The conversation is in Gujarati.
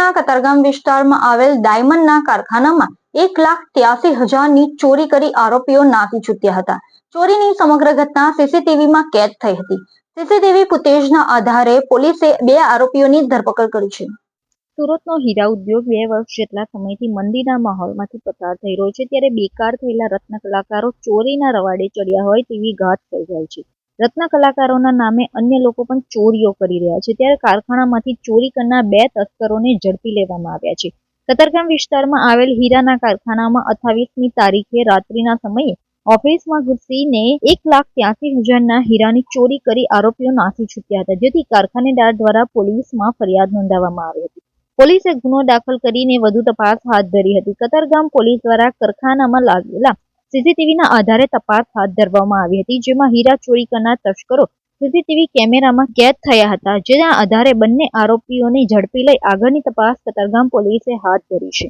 સુરતના કતારગામ વિસ્તારમાં આવેલ ડાયમંડના કારખાનામાં 1,83,000ની ચોરી કરી આરોપીઓ નાસી છૂટ્યા હતા. ચોરીની સમગ્ર ઘટના સીસીટીવીમાં કેદ થઈ હતી. સીસીટીવી ફૂટેજના આધારે પોલીસે 2 આરોપીઓની ધરપકડ કરી છે. સુરતનો હીરા ઉદ્યોગ 2 વર્ષ જેટલા સમયથી મંદીના માહોલમાંથી પસાર થઈ રહ્યો છે, ત્યારે બેકાર થયેલા રત્ન કલાકારો ચોરીના રવાડે ચડ્યા હોય તેવી ઘાત સર્જાઈ છે. રત્ન કલાકારોના નામે અન્ય લોકો પણ ચોરીઓ કરી રહ્યા છે, ત્યારે કારખાનામાંથી ચોરી કરનાર 2 તસ્કરોને ઝડપી લેવામાં આવ્યા છે. કતારગામ વિસ્તારમાં આવેલ હીરાના કારખાનામાં 28મી તારીખે રાત્રિના સમયે ઓફિસમાં ઘૂસીને 1,83,000ના હીરાની ચોરી કરી આરોપીઓ નાસી છૂટ્યા હતા, જેથી કારખાનેદાર દ્વારા પોલીસમાં ફરિયાદ નોંધાવવામાં આવી હતી. પોલીસે ગુનો દાખલ કરીને વધુ તપાસ હાથ ધરી હતી. કતારગામ પોલીસ દ્વારા કારખાનામાં લાગેલા સીસીટીવીના આધારે તપાસ હાથ ધરવામાં આવી હતી, જેમાં હીરા ચોરી કરનાર તસ્કરો સીસીટીવી કેમેરામાં કેદ થયા હતા, જેના આધારે બંને આરોપીઓને ઝડપી લઈ આગળની તપાસ કતારગામ પોલીસે હાથ ધરી છે.